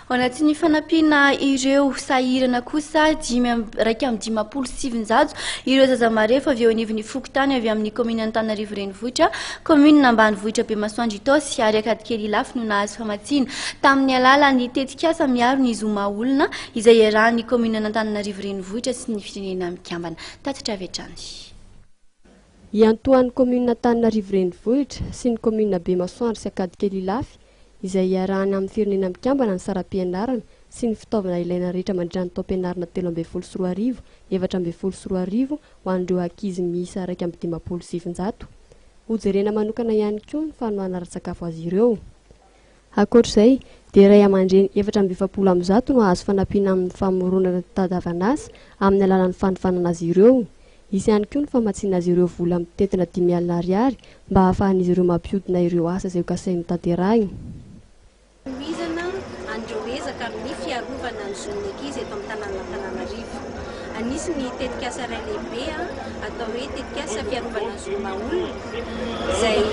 Anatin'ny fanampiana ireo sahirana kosa raika amin'ny 507 ireo zazamarefo avy eo anivon'ny Fokontany avy amin'ny commune Antananarivo renivohitra, commune ambanivohitra Bemasoandro Itosy ary Akadikely Ilafy no nahazo famatsiana tamin'ny alalan'ny tetikasa miaro ny zoma olona izay iarahan'ny commune Antananarivo renivohitra sy ny firenena mikambana. Tatitra avy hatrany. Iantoan'ny commune Antananarivo renivohitra sy ny commune Bemasoandro sy Akadikely Ilafy izay iarahana amin'ny firenena mikambana ny saram-pianarana sy ny fitaovana ilaina rehetra mandritra ny taom-pianarana 13 4 ho an'ireo ankizy miisa 157. Hojerena manokana ihany koa ny fanoana ara-tsakafo azy ireo. Ankoatr'izay, dia iray aman-dreny 470 no azo fanampiana amin'ny famoronana tadavan'asa amin'ny alalan'ny fanofanana azy ireo. Isy ihany koa ny famatsiana azy ireo vola mitentina 5,000 ariary mba hahafahan'izy ireo mampihodina ireo asa izay kasainy tanterahiny. Mizana andreo ezaka amin'ny fiarovana ny zon'ny ankizy eto amin'ny Antananarivo. Anisan'ny tetikasa iray lehibe atao hoe tetikasa fiarovana ny zoma olona izay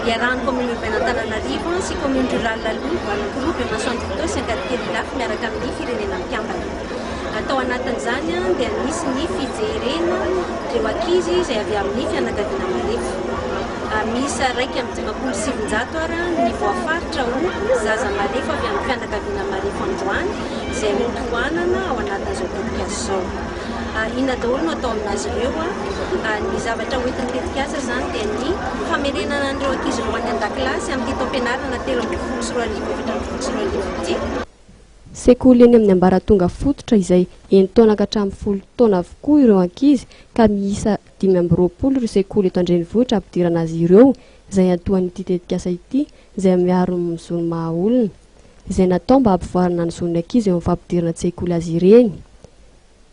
iarahan'ny commune urbaine Antananarivo sy commune rurale Aloha, groupe Bemasoandro Itosy sy Akadikely Ilafy miaraka amin'ny firenena mikambana. Atao anatin'izany dia nisy ny fijerena ireo ankizy izay avy amin'ny fianakaviana marefo. Misy raika amin'ny 507 ary ny voafaritra ho zaza marefo avy amin'ny fianakaviana marefo androany izay hotohanana ao anatin'izao tetikasa izao. Inona daholo no atao aminazy ireo ny zavatra hoentin'ny tetikasa izany dia ny famerenana an'ireo ankizy roa any an-dakilasy amin'ny taom-pianarana 13 ity. Sekoly eny amin'ny ambaratonga fototra izay 9 taona ka hatramin'ny 10 taona avokoa ireo ankizy ka miisa 520 ireo sekoly eto an-drenivohitra ampidirana azy ireo izay antoan'ity tetikasa ity izay miaro amin'ny zoma olona izay natao mba hampivoarana ny zon'ny ankizy eo amin'ny fampidirana sekoly azy ireny.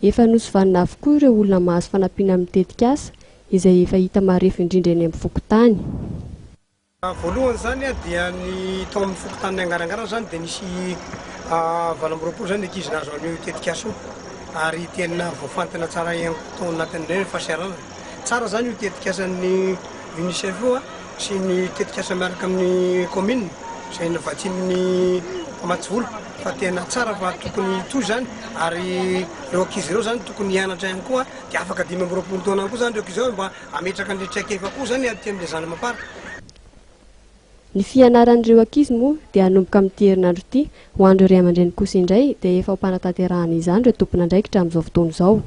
Efa nosovanina avokoa ireo olona mahazo fanampiana amin'ny tetikasa izay efa hita marefo indrindra eny amin'ny Fokontany. Voalohany zany dia ny tao amin'ny Fokontany angarangarana zany dia nisy 20 zany ankizy nahazo an'io tetikasa io ary tena voafantina tsara tao anatin'ireny fasiarana. Tsara zany io tetikasan'ny UNICEF io sy ny tetikasa miaraka amin'ny commune izay novatsian'ny mpamatsy fa tena tsara fa tokony toy zany ary ireo ankizy ireo zany tokony hianatra ihany koa dia afaka 20 taona koa zany ireo ankizy ireo mba ametraka ny traikefa koa zany aty amin'ny zany mapara. Ny fianaran'ireo ankizy moa dia hanomboka amin'ity herinandro ity ho an'ireo ray aman-dreny kosa indray dia efa ho mpanatanterahana izany ireo tompon'andraikitra amin'izao fotoana izao.